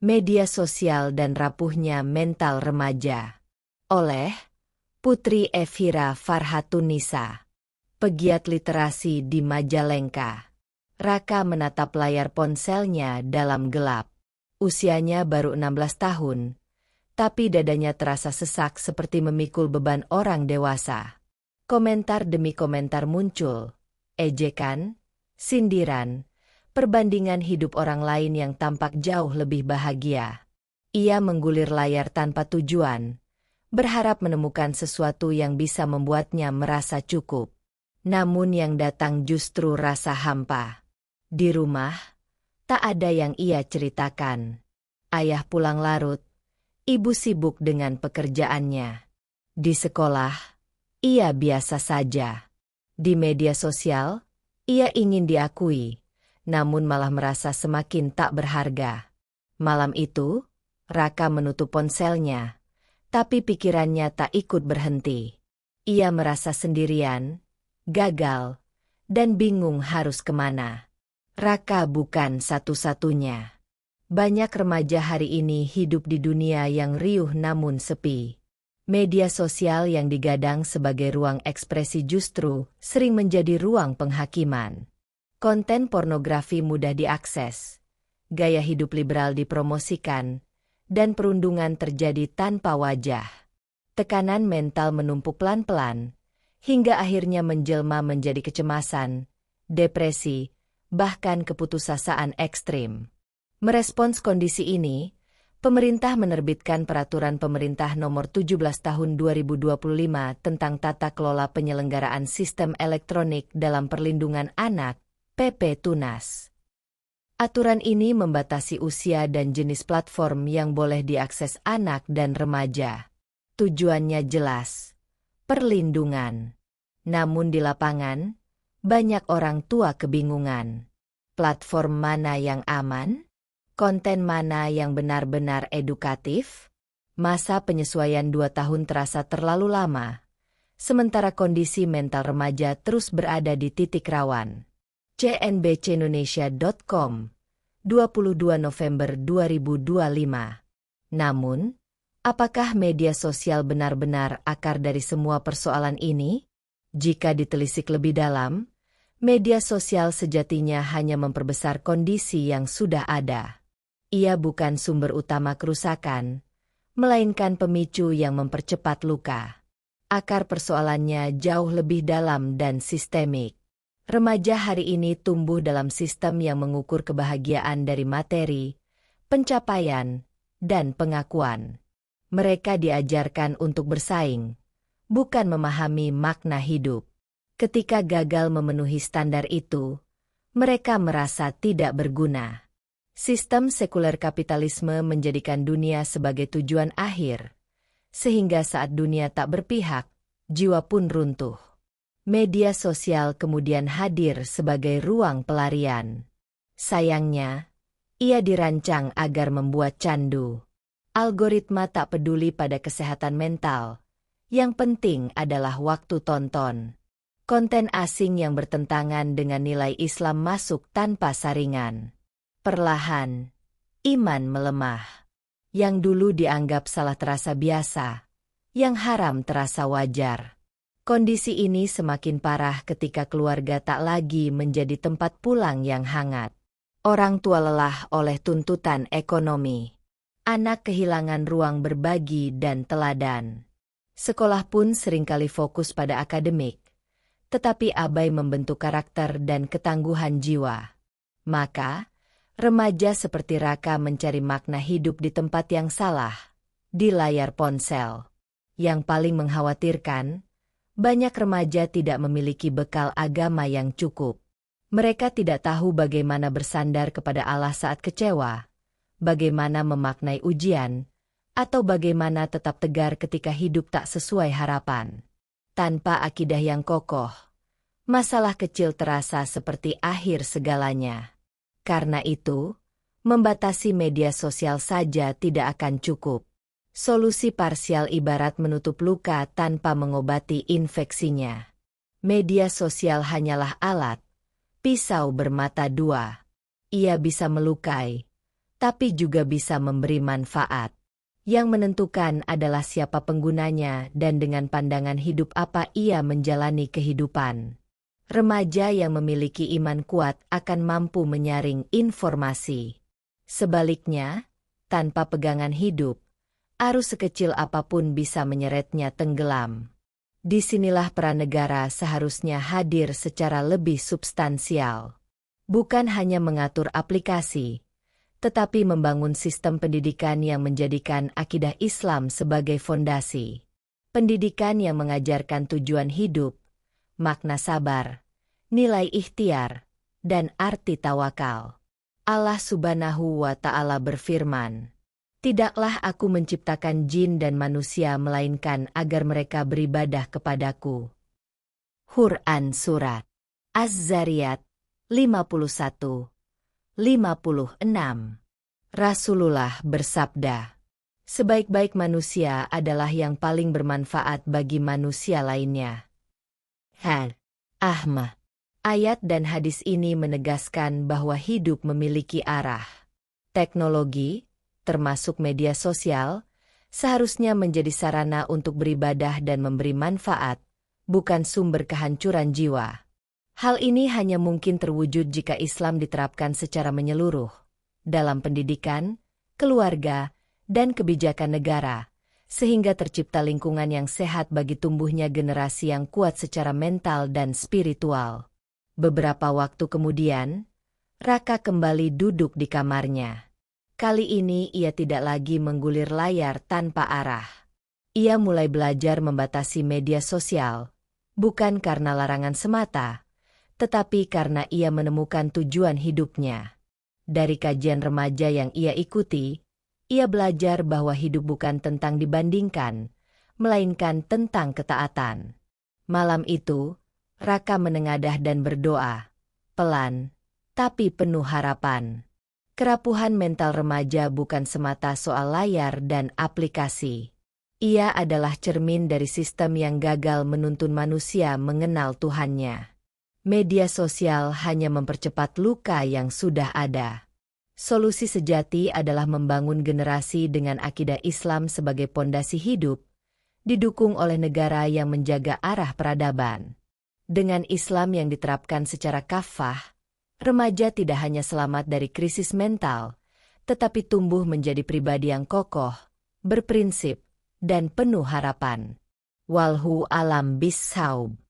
Media sosial dan rapuhnya mental remaja. Oleh Putri Evira Farhatunisa, pegiat literasi di Majalengka. Raka menatap layar ponselnya dalam gelap. Usianya baru 16 tahun, tapi dadanya terasa sesak seperti memikul beban orang dewasa. Komentar demi komentar muncul, ejekan, sindiran, perbandingan hidup orang lain yang tampak jauh lebih bahagia. Ia menggulir layar tanpa tujuan, berharap menemukan sesuatu yang bisa membuatnya merasa cukup. Namun yang datang justru rasa hampa. Di rumah, tak ada yang ia ceritakan. Ayah pulang larut, ibu sibuk dengan pekerjaannya. Di sekolah, ia biasa saja. Di media sosial, ia ingin diakui, namun malah merasa semakin tak berharga. Malam itu, Raka menutup ponselnya, tapi pikirannya tak ikut berhenti. Ia merasa sendirian, gagal, dan bingung harus kemana. Raka bukan satu-satunya. Banyak remaja hari ini hidup di dunia yang riuh namun sepi. Media sosial yang digadang sebagai ruang ekspresi justru sering menjadi ruang penghakiman. Konten pornografi mudah diakses, gaya hidup liberal dipromosikan, dan perundungan terjadi tanpa wajah. Tekanan mental menumpuk pelan-pelan, hingga akhirnya menjelma menjadi kecemasan, depresi, bahkan keputusasaan ekstrim. Merespons kondisi ini, pemerintah menerbitkan Peraturan Pemerintah Nomor 17 Tahun 2025 tentang tata kelola penyelenggaraan sistem elektronik dalam perlindungan anak, PP Tunas. Aturan ini membatasi usia dan jenis platform yang boleh diakses anak dan remaja. Tujuannya jelas, perlindungan. Namun di lapangan, banyak orang tua kebingungan. Platform mana yang aman? Konten mana yang benar-benar edukatif? Masa penyesuaian 2 tahun terasa terlalu lama, sementara kondisi mental remaja terus berada di titik rawan. cnbcindonesia.com, 22 November 2025. Namun, apakah media sosial benar-benar akar dari semua persoalan ini? Jika ditelisik lebih dalam, media sosial sejatinya hanya memperbesar kondisi yang sudah ada. Ia bukan sumber utama kerusakan, melainkan pemicu yang mempercepat luka. Akar persoalannya jauh lebih dalam dan sistemik. Remaja hari ini tumbuh dalam sistem yang mengukur kebahagiaan dari materi, pencapaian, dan pengakuan. Mereka diajarkan untuk bersaing, bukan memahami makna hidup. Ketika gagal memenuhi standar itu, mereka merasa tidak berguna. Sistem sekuler kapitalisme menjadikan dunia sebagai tujuan akhir, sehingga saat dunia tak berpihak, jiwa pun runtuh. Media sosial kemudian hadir sebagai ruang pelarian. Sayangnya, ia dirancang agar membuat candu. Algoritma tak peduli pada kesehatan mental. Yang penting adalah waktu tonton. Konten asing yang bertentangan dengan nilai Islam masuk tanpa saringan. Perlahan, iman melemah. Yang dulu dianggap salah terasa biasa, yang haram terasa wajar. Kondisi ini semakin parah ketika keluarga tak lagi menjadi tempat pulang yang hangat. Orang tua lelah oleh tuntutan ekonomi. Anak kehilangan ruang berbagi dan teladan. Sekolah pun seringkali fokus pada akademik, tetapi abai membentuk karakter dan ketangguhan jiwa. Maka, remaja seperti Raka mencari makna hidup di tempat yang salah, di layar ponsel. Yang paling mengkhawatirkan, banyak remaja tidak memiliki bekal agama yang cukup. Mereka tidak tahu bagaimana bersandar kepada Allah saat kecewa, bagaimana memaknai ujian, atau bagaimana tetap tegar ketika hidup tak sesuai harapan. Tanpa akidah yang kokoh, masalah kecil terasa seperti akhir segalanya. Karena itu, membatasi media sosial saja tidak akan cukup. Solusi parsial ibarat menutup luka tanpa mengobati infeksinya. Media sosial hanyalah alat, pisau bermata dua. Ia bisa melukai, tapi juga bisa memberi manfaat. Yang menentukan adalah siapa penggunanya dan dengan pandangan hidup apa ia menjalani kehidupan. Remaja yang memiliki iman kuat akan mampu menyaring informasi. Sebaliknya, tanpa pegangan hidup, arus sekecil apapun bisa menyeretnya tenggelam. Disinilah peran negara seharusnya hadir secara lebih substansial. Bukan hanya mengatur aplikasi, tetapi membangun sistem pendidikan yang menjadikan akidah Islam sebagai fondasi. Pendidikan yang mengajarkan tujuan hidup, makna sabar, nilai ikhtiar, dan arti tawakal. Allah Subhanahu wa Ta'ala berfirman, "Tidaklah aku menciptakan jin dan manusia melainkan agar mereka beribadah kepadaku." Quran Surat Az-Zariyat 51-56. Rasulullah bersabda, "Sebaik-baik manusia adalah yang paling bermanfaat bagi manusia lainnya." Ahmad. Ayat dan hadis ini menegaskan bahwa hidup memiliki arah. Teknologi, termasuk media sosial, seharusnya menjadi sarana untuk beribadah dan memberi manfaat, bukan sumber kehancuran jiwa. Hal ini hanya mungkin terwujud jika Islam diterapkan secara menyeluruh, dalam pendidikan, keluarga, dan kebijakan negara, sehingga tercipta lingkungan yang sehat bagi tumbuhnya generasi yang kuat secara mental dan spiritual. Beberapa waktu kemudian, Raka kembali duduk di kamarnya. Kali ini ia tidak lagi menggulir layar tanpa arah. Ia mulai belajar membatasi media sosial, bukan karena larangan semata, tetapi karena ia menemukan tujuan hidupnya. Dari kajian remaja yang ia ikuti, ia belajar bahwa hidup bukan tentang dibandingkan, melainkan tentang ketaatan. Malam itu, Raka menengadah dan berdoa, pelan, tapi penuh harapan. Kerapuhan mental remaja bukan semata soal layar dan aplikasi. Ia adalah cermin dari sistem yang gagal menuntun manusia mengenal Tuhannya. Media sosial hanya mempercepat luka yang sudah ada. Solusi sejati adalah membangun generasi dengan akidah Islam sebagai pondasi hidup, didukung oleh negara yang menjaga arah peradaban. Dengan Islam yang diterapkan secara kafah, remaja tidak hanya selamat dari krisis mental, tetapi tumbuh menjadi pribadi yang kokoh, berprinsip, dan penuh harapan. Walhu alam bis-saub.